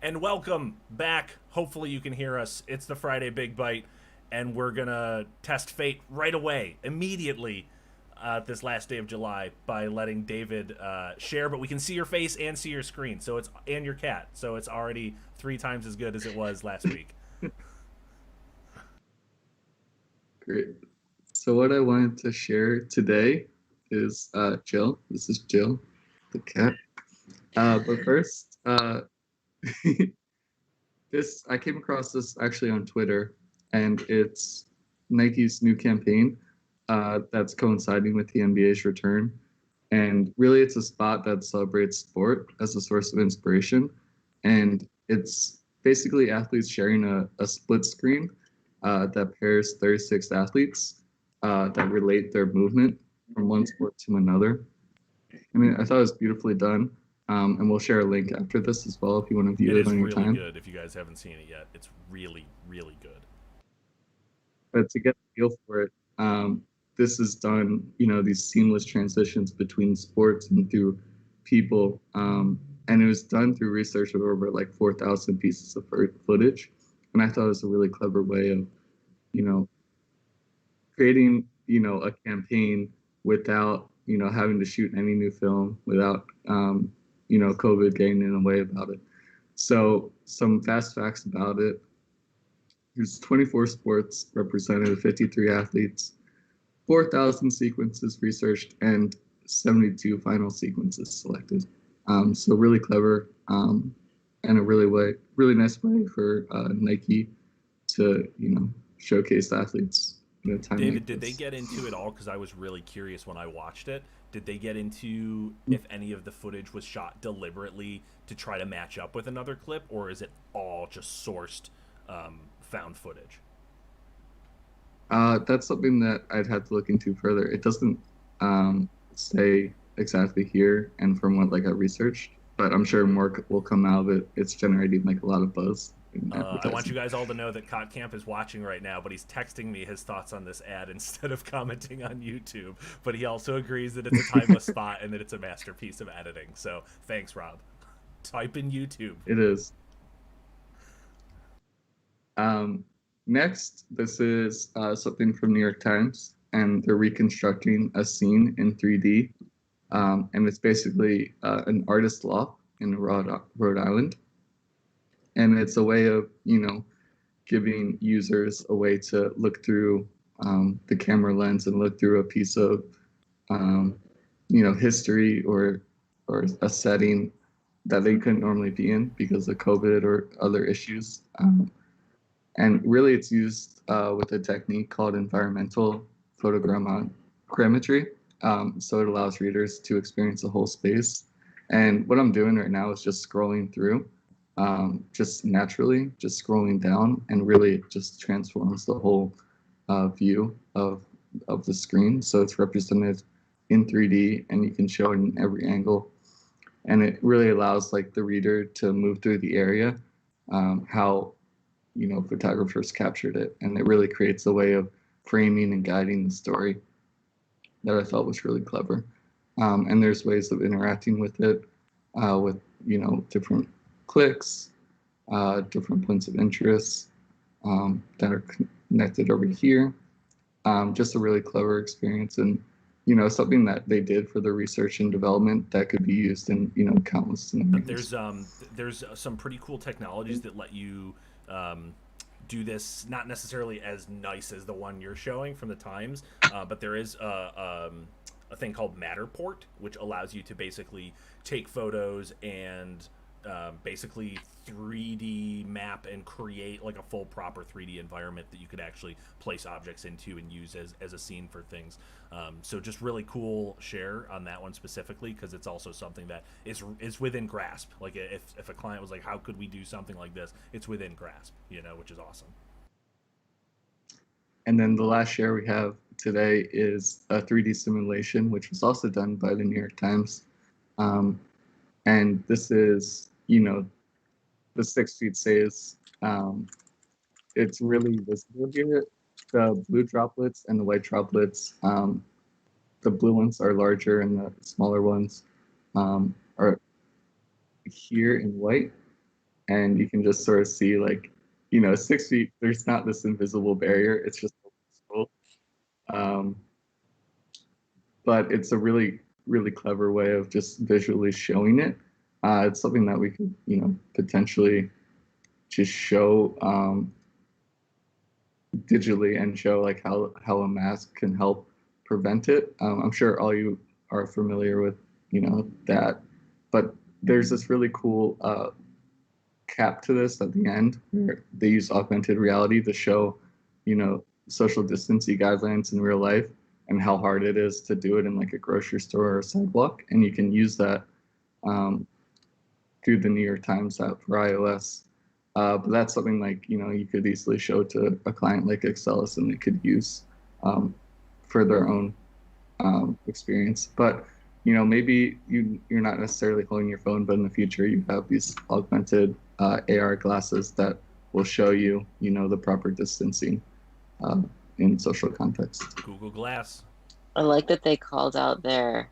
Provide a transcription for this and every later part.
and welcome back. Hopefully, you can hear us. It's the Friday Big Byte, and we're gonna test fate right away, immediately, this last day of July by letting David share. But we can see your face and see your screen, so it's and your cat, so it's already 3 times as good as it was last week. Great. So what I wanted to share today is Jill. This is Jill, the cat. But first, this I came across this actually on Twitter, and it's Nike's new campaign that's coinciding with the NBA's return. And really, it's a spot that celebrates sport as a source of inspiration. And it's basically athletes sharing a split screen that pairs 36 athletes that relate their movement from one sport to another. I mean, I thought it was beautifully done. And we'll share a link after this as well if you want to It view it is on your really time. good. If you guys haven't seen it yet, it's really, really good. But to get a feel for it, this is done, these seamless transitions between sports and through people. And it was done through research of over like 4,000 pieces of footage. And I thought it was a really clever way of, you know, creating, a campaign without, having to shoot any new film, without, COVID getting in the way about it. So some fast facts about it. There's 24 sports represented, 53 athletes, 4,000 sequences researched, and 72 final sequences selected. So really clever, and a really nice way for Nike to, showcase athletes in a time David, like did they this. get into it all? Because I was really curious when I watched it. Did they get into if any of the footage was shot deliberately to try to match up with another clip, or is it all just sourced, found footage? That's something that I'd have to look into further. It doesn't say exactly here, and from what like I researched, but I'm sure more will come out of it. It's generating like a lot of buzz in I want you advertising. guys all to know that Cot Camp is watching right now, but he's texting me his thoughts on this ad instead of commenting on YouTube. But he also agrees that it's a timeless spot and that it's a masterpiece of editing. So thanks, Rob. Type in YouTube. It is. Um, Next, this is something from New York Times, and they're reconstructing a scene in 3D. And it's basically an artist loft in Rhode Island. And it's a way of, giving users a way to look through the camera lens and look through a piece of, um, history or a setting that they couldn't normally be in because of COVID or other issues. And really, it's used with a technique called environmental photogrammetry. So it allows readers to experience the whole space. And what I'm doing right now is just scrolling through, just naturally, just scrolling down, and really it just transforms the whole view of the screen. So it's represented in 3D, and you can show it in every angle. And it really allows like the reader to move through the area, how photographers captured it, and it really creates a way of framing and guiding the story that I thought was really clever. And there's ways of interacting with it, with different clicks, different points of interest that are connected over here. Just a really clever experience, and something that they did for the research and development that could be used in countless scenarios. There's some pretty cool technologies that let you um, do this. Not necessarily as nice as the one you're showing from the Times, but there is a thing called Matterport, which allows you to basically take photos and basically 3D map and create like a full proper 3D environment that you could actually place objects into and use as a scene for things. So just really cool share on that one specifically because it's also something that is within grasp. Like if a client was like, how could we do something like this? It's within grasp, which is awesome. And then the last share we have today is a 3D simulation, which was also done by the New York Times. Um, and this is, the 6 feet says it's really visible here. The blue droplets and the white droplets, the blue ones are larger and the smaller ones are here in white. and you can just sort of see like, 6 feet, there's not this invisible barrier. It's just visible. Um, but it's a really, really clever way of just visually showing it. It's something that we could, potentially just show digitally and show like how a mask can help prevent it. I'm sure all you are familiar with, that, but there's this really cool cap to this at the end where they use augmented reality to show, social distancing guidelines in real life and how hard it is to do it in like a grocery store or a sidewalk. And you can use that um, through the New York Times app for iOS. But that's something like, you could easily show to a client like Excellus and they could use for their own experience. But, maybe you're not necessarily holding your phone, but in the future you have these augmented AR glasses that will show you, the proper distancing in social context. Google Glass. I like that they called out there,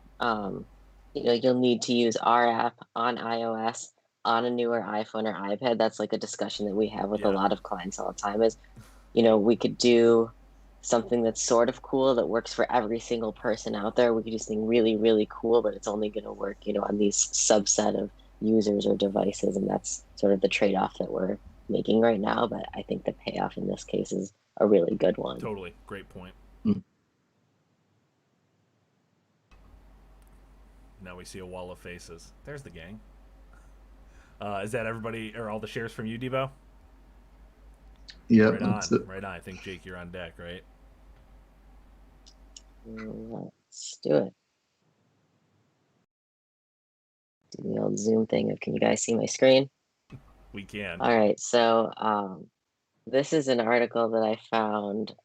you'll need to use our app on iOS on a newer iPhone or iPad. That's like a discussion that we have with a lot of clients all the time is, we could do something that's sort of cool that works for every single person out there. We could do something really, really cool, but it's only going to work, on these subset of users or devices. And that's sort of the trade-off that we're making right now. But I think the payoff in this case is a really good one. Totally. Great point. Now we see a wall of faces. There's the gang. Is that everybody or all the shares from you, Debo? Yeah, right on. Right on. I think Jake, you're on deck, right? Let's do it. Do the old Zoom thing of, can you guys see my screen? We can. All right, so this is an article that I found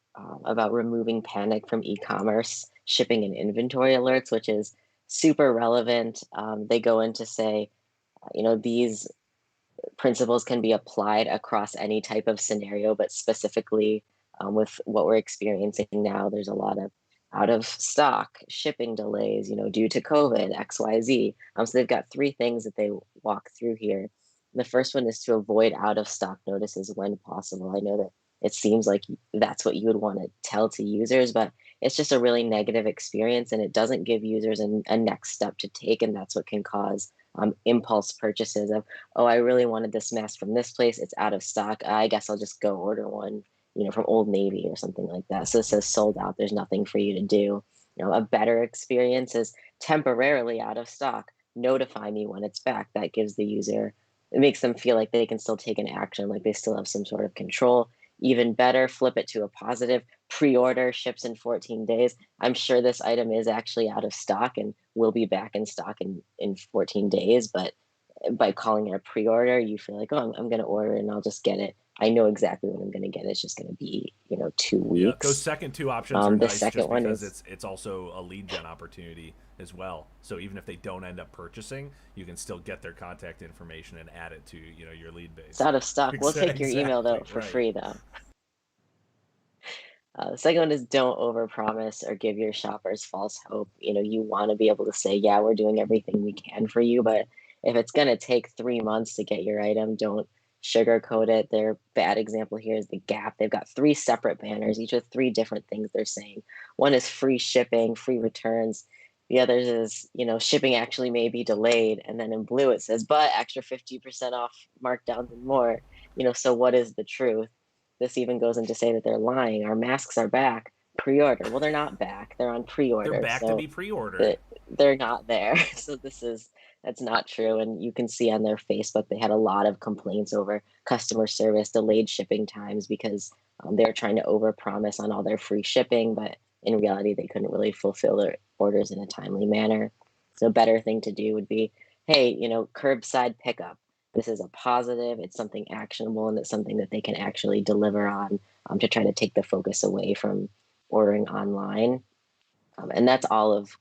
about removing panic from e-commerce shipping and inventory alerts, which is super relevant. They go in to say, these principles can be applied across any type of scenario, but specifically with what we're experiencing now, there's a lot of out of stock, shipping delays, due to COVID, XYZ. So they've got 3 things that they walk through here. The first one is to avoid out of stock notices when possible. I know that it seems like that's what you would want to tell to users, but it's just a really negative experience and it doesn't give users a next step to take. And that's what can cause impulse purchases of, oh, I really wanted this mask from this place. It's out of stock. I guess I'll just go order one, from Old Navy or something like that. So it says sold out. There's nothing for you to do. A better experience is temporarily out of stock. Notify me when it's back. That gives the user, it makes them feel like they can still take an action, like they still have some sort of control. Even better, flip it to a positive. Pre-order, ships in 14 days. I'm sure this item is actually out of stock and will be back in stock in 14 days. But by calling it a pre-order, you feel like, oh, I'm going to order and I'll just get it. I know exactly when I'm going to get it. It's just going to be, 2 weeks. Yeah, those second 2 options are nice just because is, it's also a lead gen opportunity as well. So even if they don't end up purchasing, you can still get their contact information and add it to, your lead base. It's out of stock. We'll take your email though for free though. The second one is don't overpromise or give your shoppers false hope. You want to be able to say, yeah, we're doing everything we can for you, but if it's going to take 3 months to get your item, don't sugarcoat it. Their bad example here is the Gap. They've got 3 separate banners, each with 3 different things they're saying. One is free shipping, free returns. The other is, shipping actually may be delayed. And then in blue, it says, but extra 50% off markdowns and more. So what is the truth? This even goes in to say that they're lying. Our masks are back. Pre-order. Well, they're not back. They're on pre-order. They're back to be pre-ordered. They're not there. So that's not true. And you can see on their Facebook, they had a lot of complaints over customer service, delayed shipping times because they're trying to overpromise on all their free shipping, but in reality, they couldn't really fulfill their orders in a timely manner. So a better thing to do would be, hey, curbside pickup. This is a positive, it's something actionable, and it's something that they can actually deliver on to try to take the focus away from ordering online. And that's all of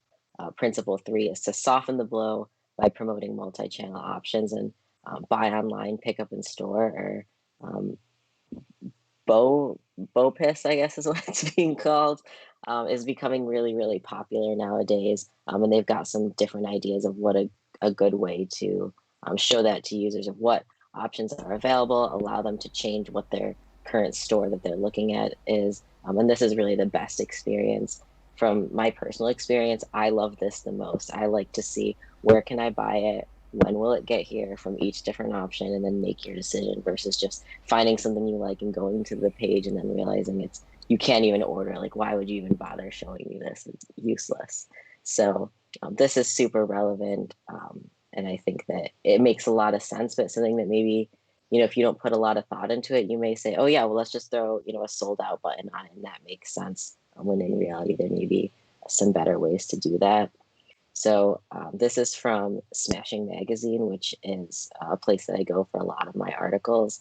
principle 3 is to soften the blow by promoting multi-channel options and buy online, pick up in store, or BOPIS, I guess is what it's being called, is becoming really, really popular nowadays. And they've got some different ideas of what a good way to show that to users of what options are available, allow them to change what their current store that they're looking at is. And this is really the best experience. From my personal experience, I love this the most. I like to see where can I buy it, when will it get here from each different option, and then make your decision versus just finding something you like and going to the page and then realizing you can't even order. Like, why would you even bother showing me this? It's useless. So this is super relevant. And I think that it makes a lot of sense, but something that maybe, if you don't put a lot of thought into it, you may say, oh yeah, well, let's just throw, a sold out button on it and that makes sense. When in reality, there may be some better ways to do that. So this is from Smashing Magazine, which is a place that I go for a lot of my articles.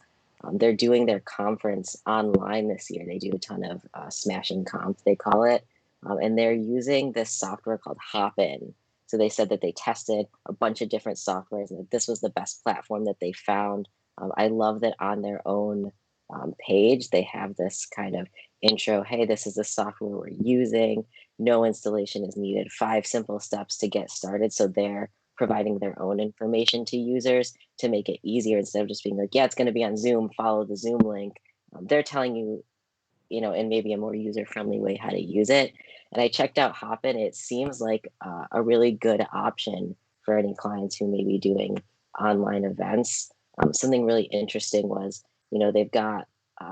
They're doing their conference online this year. They do a ton of Smashing Conf, they call it. And they're using this software called Hopin. So they said that they tested a bunch of different softwares and that this was the best platform that they found. I love that on their own page, they have this kind of intro. Hey, this is the software we're using. No installation is needed. 5 simple steps to get started. So they're providing their own information to users to make it easier instead of just being like, yeah, it's going to be on Zoom, follow the Zoom link. They're telling you, in maybe a more user-friendly way how to use it. And I checked out Hopin. It seems like a really good option for any clients who may be doing online events. Something really interesting was, they've got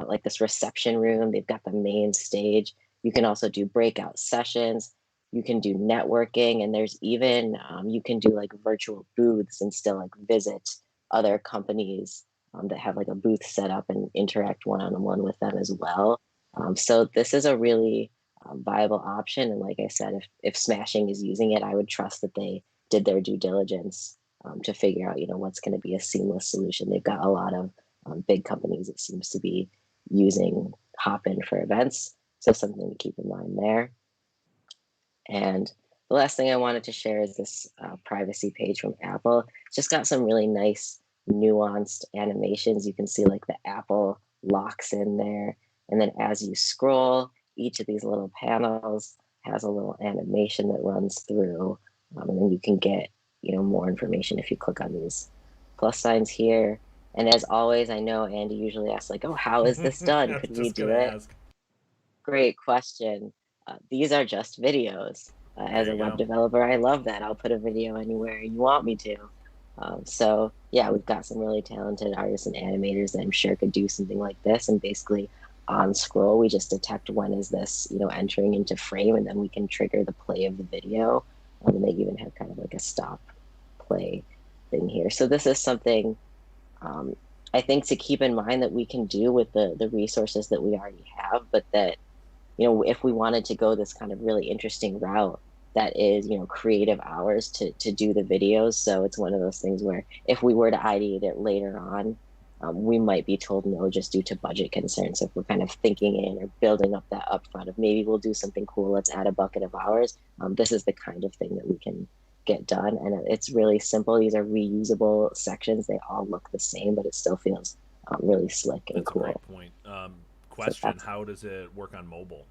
like this reception room. They've got the main stage. You can also do breakout sessions. You can do networking, and there's even you can do like virtual booths and still like visit other companies that have like a booth set up and interact one-on-one with them as well. So this is a really viable option. And like I said, if Smashing is using it, I would trust that they did their due diligence to figure out, what's going to be a seamless solution. They've got a lot of big companies, it seems to be using Hopin for events. So something to keep in mind there. And the last thing I wanted to share is this privacy page from Apple. It's just got some really nice nuanced animations. You can see like the Apple locks in there. And then as you scroll, each of these little panels has a little animation that runs through. And then you can get, more information if you click on these plus signs here. And as always, I know Andy usually asks like, oh, how is this done? Could we do it? Ask. Great question. These are just videos. As a web developer, I love that. I'll put a video anywhere you want me to. So yeah, we've got some really talented artists and animators that I'm sure could do something like this. And basically on scroll, we just detect when is this, entering into frame, and then we can trigger the play of the video. And they even have kind of like a stop play thing here. So this is something I think to keep in mind that we can do with the resources that we already have, but that, if we wanted to go this kind of really interesting route, that is, creative hours to do the videos. So it's one of those things where if we were to ideate it later on, we might be told no just due to budget concerns. If we're kind of thinking in or building up that upfront of maybe we'll do something cool, let's add a bucket of hours. This is the kind of thing that we can get done. And it's really simple. These are reusable sections. They all look the same, but it still feels really slick and That's cool. That's a great point. Question, so how does it work on mobile?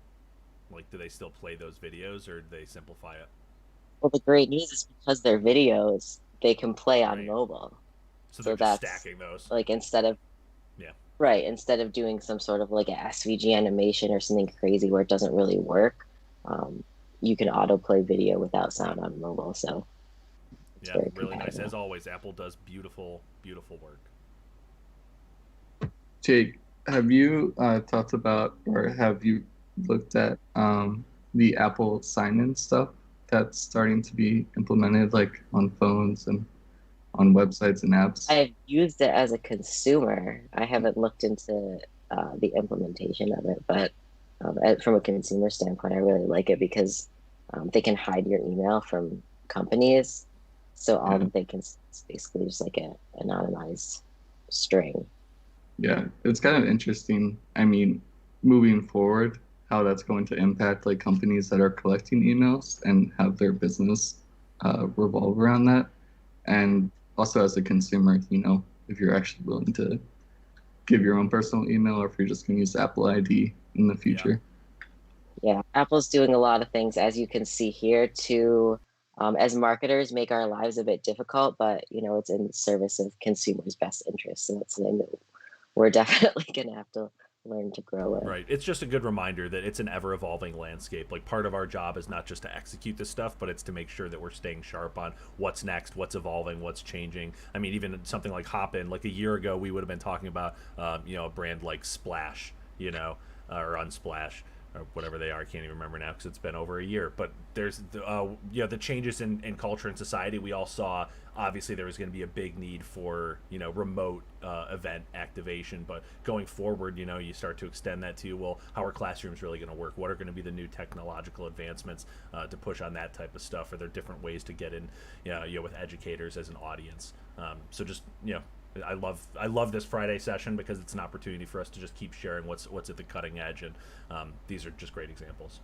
Like, do they still play those videos or do they simplify it? Well, the great news is because they're videos, they can play on mobile. So they're just stacking those. Like instead of doing some sort of like a SVG animation or something crazy where it doesn't really work, you can autoplay video without sound on mobile. So yeah, really nice. As always, Apple does beautiful, beautiful work. Jake, have you talked about or have you looked at the Apple sign-in stuff that's starting to be implemented, like on phones and on websites and apps? I've used it as a consumer. I haven't looked into the implementation of it, but from a consumer standpoint, I really like it because they can hide your email from companies. So all that they can is basically just like an anonymized string. Yeah, it's kind of interesting. I mean, moving forward, how that's going to impact like companies that are collecting emails and have their business revolve around that. And also as a consumer, if you're actually willing to give your own personal email or if you're just going to use Apple ID in the future. Yeah, Apple's doing a lot of things, as you can see here, to as marketers make our lives a bit difficult, but it's in service of consumers' best interests. So that's something that we're definitely gonna have to learn to grow with. Right. It's just a good reminder that it's an ever evolving landscape. Like part of our job is not just to execute this stuff, but it's to make sure that we're staying sharp on what's next, what's evolving, what's changing. I mean, even something like Hopin, like a year ago, we would have been talking about, a brand like Splash, or Unsplash, or whatever they are. I can't even remember now because it's been over a year. But there's the changes in culture and society. We all saw. Obviously, there was going to be a big need for remote event activation. But going forward, you start to extend that to, well, how are classrooms really going to work? What are going to be the new technological advancements to push on that type of stuff? Are there different ways to get in, with educators as an audience? So just I love this Friday session because it's an opportunity for us to just keep sharing what's at the cutting edge, and these are just great examples.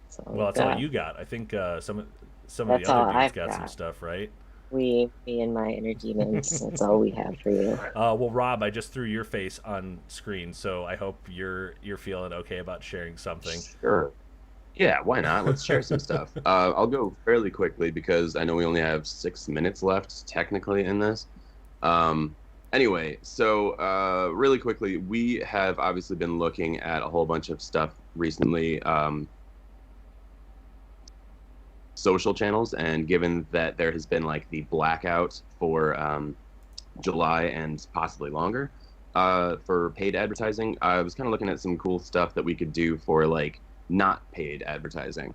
So Well, that's all you got. I think some of the That's all other dudes I've got some got. stuff, right? Me and my inner demons. That's all we have for you. Well, Rob, I just threw your face on screen, so I hope you're feeling okay about sharing something. Sure. Yeah, why not? Let's share some stuff. I'll go fairly quickly because I know we only have 6 minutes left technically in this. Anyway, so really quickly, we have obviously been looking at a whole bunch of stuff recently, social channels, and given that there has been like the blackout for July and possibly longer for paid advertising, I was kind of looking at some cool stuff that we could do for like not paid advertising,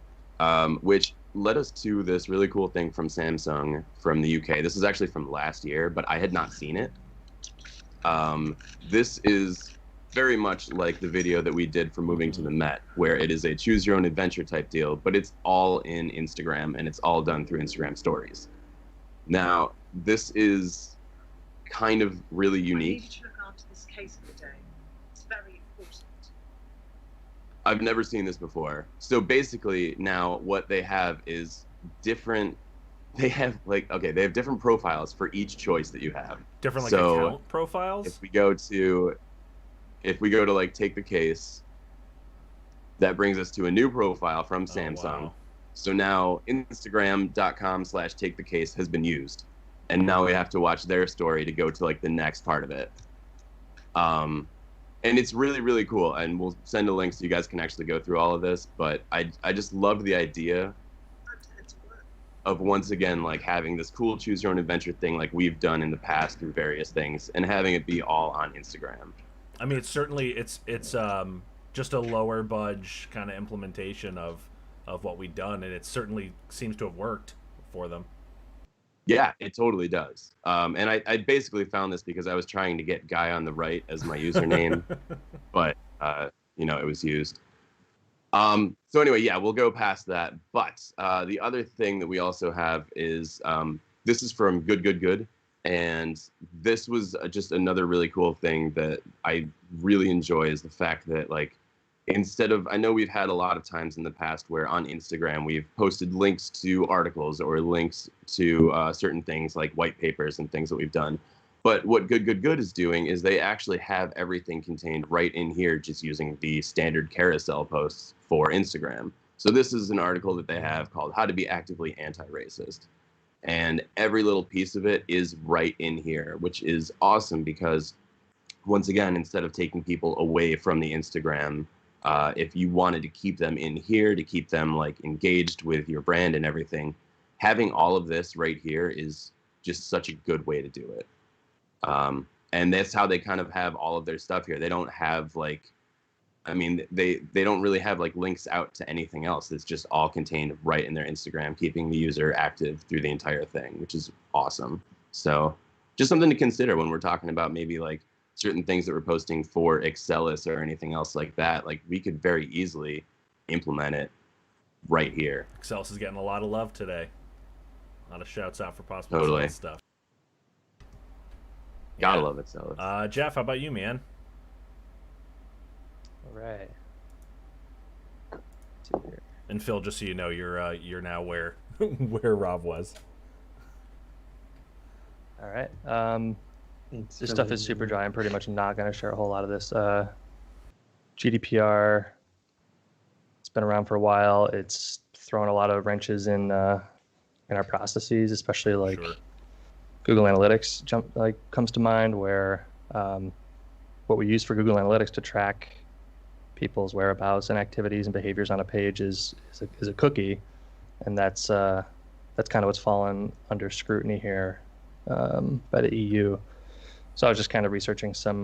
which led us to this really cool thing from Samsung from the UK. This is actually from last year, but I had not seen it. This is very much like the video that we did for moving to the Met, where it is a choose your own adventure type deal, but it's all in Instagram and it's all done through Instagram stories. Now, this is kind of really unique. I need you to look after this case for the day. It's very important. I've never seen this before. So basically now what they have is different, they have different profiles for each choice that you have. Different like So, account profiles. If we go to like take the case, that brings us to a new profile from Samsung. Wow. So now Instagram.com/take the case has been used. And now we have to watch their story to go to like the next part of it. And it's really, really cool. And we'll send a link so you guys can actually go through all of this. But I just love the idea of once again like having this cool choose your own adventure thing like we've done in the past through various things and having it be all on Instagram. I mean, it's just a lower budge kind of implementation of what we've done, and it certainly seems to have worked for them. Yeah, it totally does. And I basically found this because I was trying to get Guy on the Right as my username, but it was used. So anyway, yeah, we'll go past that. But the other thing that we also have is this is from Good. And this was just another really cool thing that I really enjoy is the fact that like instead of, I know we've had a lot of times in the past where on Instagram we've posted links to articles or links to certain things like white papers and things that we've done. But what Good is doing is they actually have everything contained right in here just using the standard carousel posts for Instagram. So this is an article that they have called How to Be Actively Anti-Racist. And every little piece of it is right in here, which is awesome because, once again, instead of taking people away from the Instagram, if you wanted to keep them in here, to keep them like engaged with your brand and everything, having all of this right here is just such a good way to do it. And that's how they kind of have all of their stuff here. They don't have like, I mean, they don't really have like links out to anything else. It's just all contained right in their Instagram, keeping the user active through the entire thing, which is awesome. So just something to consider when we're talking about maybe like certain things that we're posting for Excelis or anything else like that. Like we could very easily implement it right here. Excelis is getting a lot of love today. A lot of shouts out for possible Totally. stuff. Gotta Yeah. love Excelis. Jeff, how about you, man? All right. And Phil, just so you know, you're now where where Rob was. All right. This stuff is super dry. I'm pretty much not going to share a whole lot of this. GDPR. It's been around for a while. It's thrown a lot of wrenches in our processes, especially like Sure. Google Analytics comes to mind, where what we use for Google Analytics to track people's whereabouts and activities and behaviors on a page is a cookie, and that's kind of what's fallen under scrutiny here by the EU. So I was just kind of researching some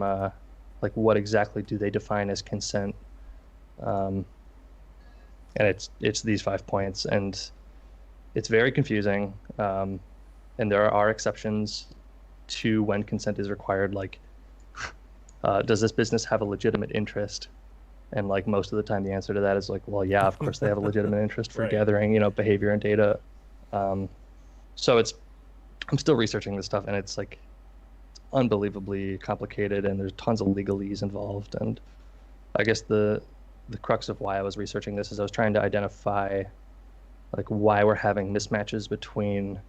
like what exactly do they define as consent, and it's these 5 points, and it's very confusing, and there are exceptions to when consent is required, like does this business have a legitimate interest? And like most of the time the answer to that is like, well, yeah, of course they have a legitimate interest for Right. gathering, behavior and data. So I'm still researching this stuff, and it's like unbelievably complicated, and there's tons of legalese involved. And I guess the crux of why I was researching this is I was trying to identify like why we're having mismatches between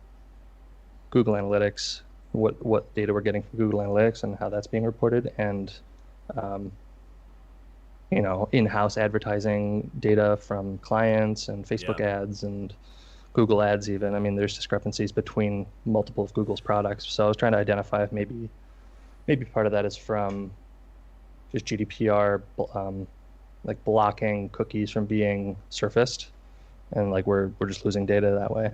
Google Analytics, what data we're getting from Google Analytics and how that's being reported, and in-house advertising data from clients and Facebook ads and Google ads even. I mean, there's discrepancies between multiple of Google's products. So I was trying to identify if maybe part of that is from just GDPR, like blocking cookies from being surfaced, and like we're just losing data that way.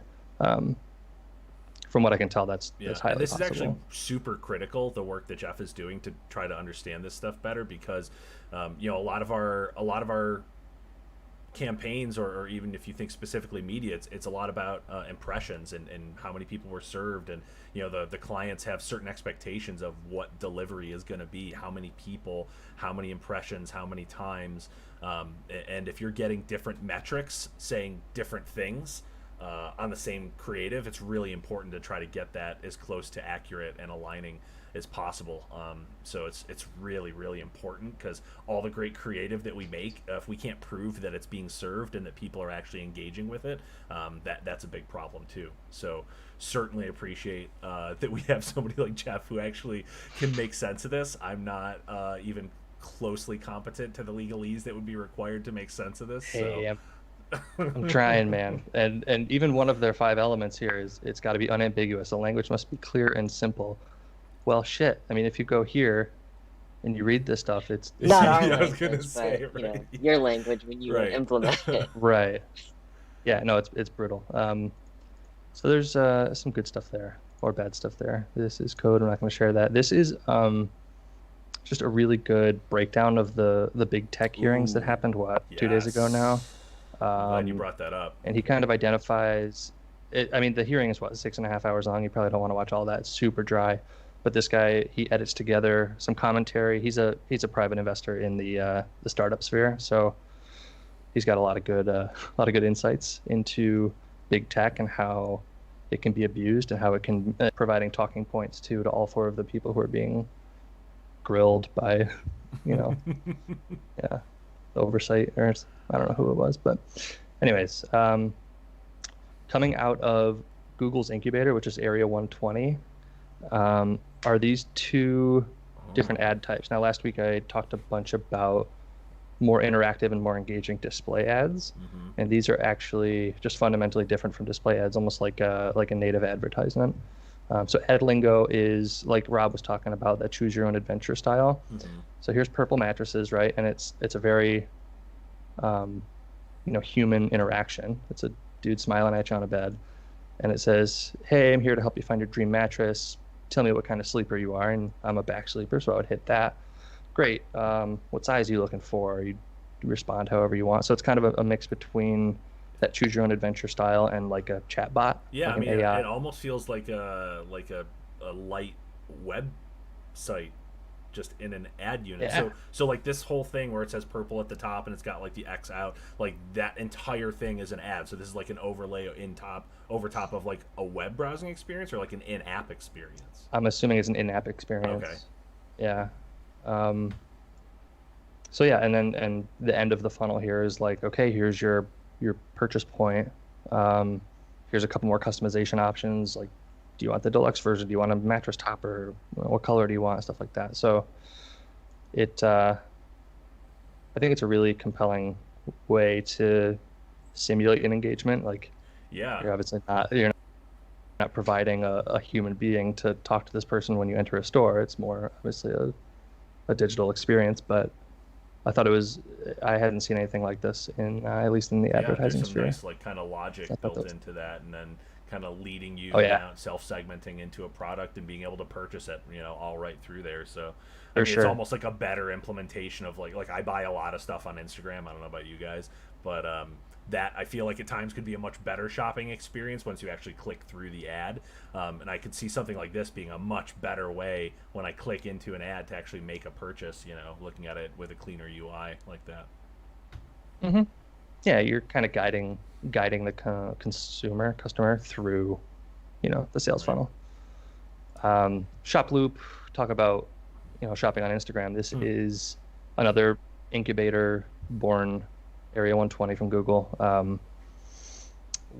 From what I can tell, that's highly and this possible. is actually super critical, the work that Jeff is doing to try to understand this stuff better, because a lot of our campaigns, or even if you think specifically media, it's a lot about impressions and how many people were served, and the clients have certain expectations of what delivery is going to be, how many people, how many impressions, how many times, and if you're getting different metrics saying different things on the same creative, it's really important to try to get that as close to accurate and aligning as possible. So it's really, really important, because all the great creative that we make, if we can't prove that it's being served and that people are actually engaging with it, that's a big problem too. So certainly appreciate that we have somebody like Jeff who actually can make sense of this. I'm not even closely competent to the legalese that would be required to make sense of this. Hey, I'm trying, man. And even one of their 5 elements here is it's got to be unambiguous. The language must be clear and simple. Well, shit. I mean, if you go here and you read this stuff, it's not our I was language, gonna say, but right. your language when you Right. implement it. right. Yeah, no, it's brutal. So there's some good stuff there, or bad stuff there. This is code. I'm not going to share that. This is just a really good breakdown of the big tech hearings that happened 2 days ago now. Glad you brought that up. And he kind of identifies it. I mean, the hearing is 6.5 hours long. You probably don't want to watch all that. It's super dry. But this guy, he edits together some commentary. He's a private investor in the startup sphere, so he's got a lot of good insights into big tech and how it can be abused and how it can providing talking points to all 4 of the people who are being grilled by, the oversight, or I don't know who it was, but anyways, coming out of Google's incubator, which is Area 120, are these 2 different ad types. Now, last week I talked a bunch about more interactive and more engaging display ads, and these are actually just fundamentally different from display ads, almost like a native advertisement. So ad lingo is, like Rob was talking about, that choose your own adventure style. So here's purple mattresses, right? And it's a very human interaction. It's a dude smiling at you on a bed, and it says, hey, I'm here to help you find your dream mattress. Tell me what kind of sleeper you are. And I'm a back sleeper, so I would hit that. Great. What size are you looking for? You respond however you want. So it's kind of a mix between that choose your own adventure style and like a chat bot. Yeah, like I mean, AI. it almost feels like a light website just in an ad unit. Yeah. So like this whole thing where it says purple at the top and it's got like the X out, like that entire thing is an ad. So this is like an overlay over top of like a web browsing experience, or like an in-app experience. I'm assuming it's an in-app experience. Okay. Yeah. So yeah, and the end of the funnel here is like, okay, here's your purchase point. Here's a couple more customization options. Like, do you want the deluxe version? Do you want a mattress topper? What color do you want? Stuff like that. So I think it's a really compelling way to simulate an engagement. Like Yeah. you're not providing a human being to talk to this person when you enter a store. It's more obviously a digital experience, but I hadn't seen anything like this in at least in the Yeah, advertising there's some sphere. nice like kind of logic So I thought built that was- into that, and then kind of leading you Oh, yeah. down, self-segmenting into a product and being able to purchase it, all right through there. So For it's sure. almost like a better implementation of like I buy a lot of stuff on Instagram. I don't know about you guys, but that I feel like at times could be a much better shopping experience once you actually click through the ad. And I could see something like this being a much better way when I click into an ad to actually make a purchase. Looking at it with a cleaner UI like that. Mm-hmm. Yeah, you're kind of guiding the customer through, the sales Right. funnel. Shop Loop, talk about, shopping on Instagram. This is another incubator born Area 120 from Google,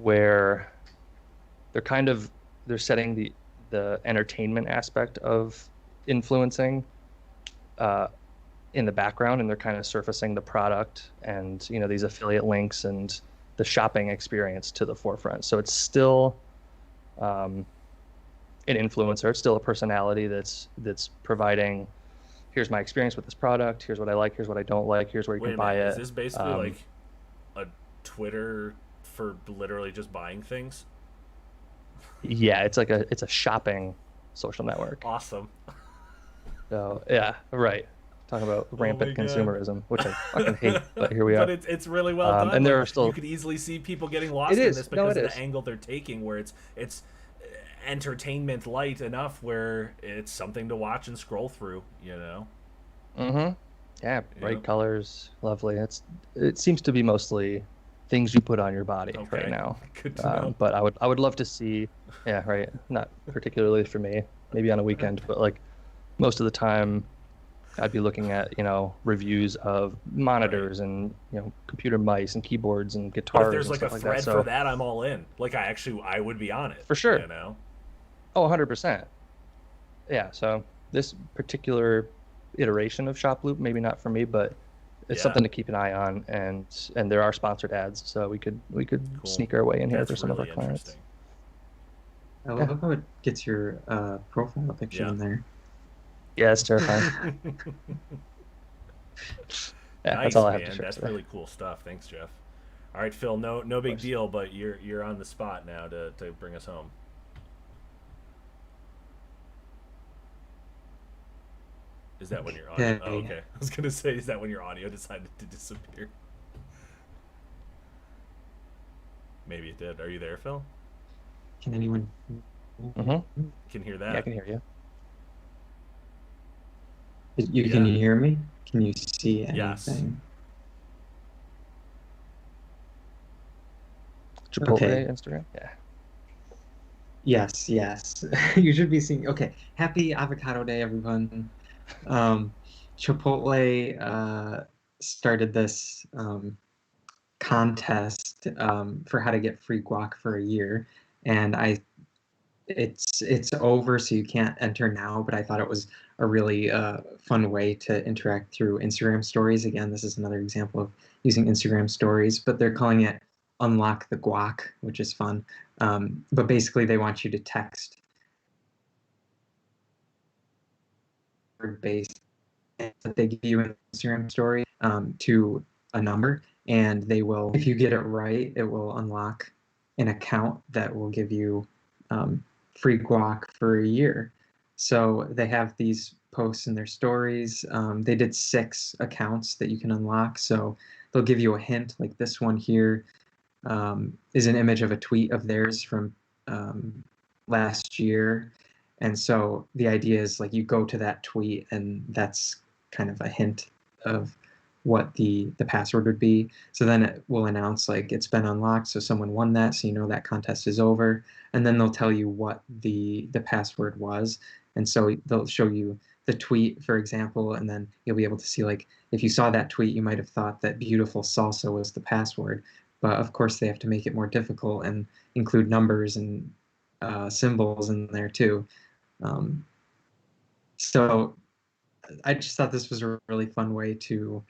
where they're setting the entertainment aspect of influencing in the background, and they're kind of surfacing the product and these affiliate links and the shopping experience to the forefront. So it's still an influencer. It's still a personality that's providing, here's my experience with this product, here's what I like, here's what I don't like, here's where you Wait can a buy minute, it. is this basically like a Twitter for literally just buying things? Yeah, it's a shopping social network. Awesome. So yeah, right. Talking about rampant my God. consumerism, which I fucking hate, but here we are. But it's really well done. And there Like, are still you could easily see people getting lost It in is. this No, because it of is. the angle they're taking, where it's entertainment light enough where it's something to watch and scroll through. Mm-hmm. Yeah, bright Yep. colors, lovely. It seems to be mostly things you put on your body Okay. right now. Good to know. But I would love to see, yeah, right. Not particularly for me, maybe on a weekend, but like most of the time, I'd be looking at reviews of monitors and computer mice and keyboards and But guitars if there's and like a stuff like thread that. So for that, I'm all in. Like I would be on it For sure. Oh, 100%. Yeah, so this particular iteration of Shop Loop, maybe not for me, but it's Yeah. something to keep an eye on, and there are sponsored ads, so we could Cool. sneak our way in here That's for some really of our clients. interesting. I love how it gets your profile picture Yeah. in there. Yeah, it's terrifying. Yeah, Nice, that's all I have man. to share That's today. really cool stuff. Thanks, Jeff. All right, Phil. No big course. deal, but you're on the spot now to bring us home. Is that when your audio? Hey. Oh, okay. I was gonna say, is that when your audio decided to disappear? Maybe it did. Are you there, Phil? Can anyone? Mm-hmm. Can hear that? Yeah, I can hear you. Can Yeah. you hear me? Can you see Yes. anything? Chipotle Okay. Instagram. Yeah. Yes, yes. You should be seeing. Okay, happy Avocado Day, everyone. Chipotle started this contest for how to get free guac for a year, and it's over, so you can't enter now. But I thought it was a really fun way to interact through Instagram stories. Again, this is another example of using Instagram stories, but they're calling it Unlock the Guac, which is fun. But basically, they want you to text based that they give you an Instagram story to a number, and they will, if you get it right, it will unlock an account that will give you free guac for a year. So they have these posts in their stories. They did 6 accounts that you can unlock. So they'll give you a hint, like this one here is an image of a tweet of theirs from last year. And so the idea is like you go to that tweet, and that's kind of a hint of what the password would be. So then it will announce like it's been unlocked, so someone won that, so you know that contest is over. And then they'll tell you what the password was. And so they'll show you the tweet, for example, and then you'll be able to see, like, if you saw that tweet, you might have thought that beautiful salsa was the password. But of course, they have to make it more difficult and include numbers and symbols in there too. So I just thought this was a really fun way to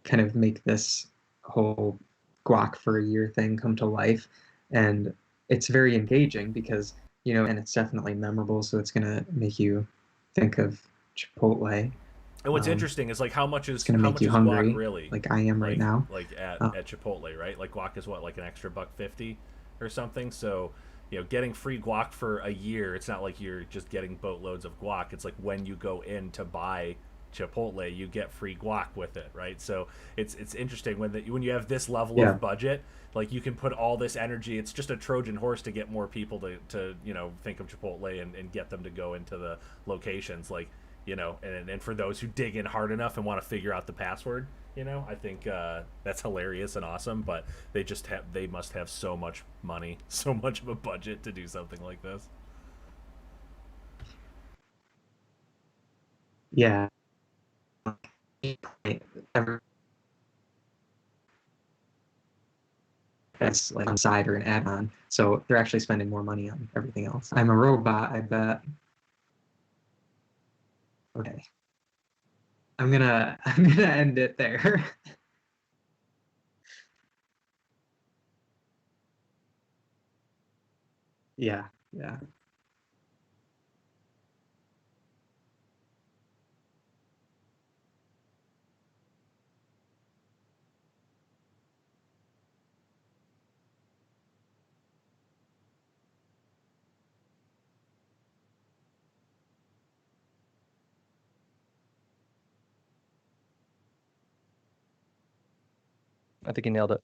kind of make this whole guac for a year thing come to life. And it's very engaging because, and it's definitely memorable. So it's going to make you think of Chipotle. And what's interesting is like how much is going to make you hungry, guac really? Like I am right now. Like at Chipotle, right? Like guac is what, like an extra $1.50 or something. So, getting free guac for a year, it's not like you're just getting boatloads of guac. It's like when you go in to buy Chipotle, you get free guac with it, right? So it's interesting when you have this level of budget, like you can put all this energy. It's just a Trojan horse to get more people to think of Chipotle and get them to go into the locations, like and for those who dig in hard enough and want to figure out the password, I think that's hilarious and awesome. But they must have so much money, so much of a budget to do something like this. Yeah. That's like on side or an add-on. So they're actually spending more money on everything else. I'm a robot, I bet. Okay. I'm gonna end it there. Yeah. I think you nailed it.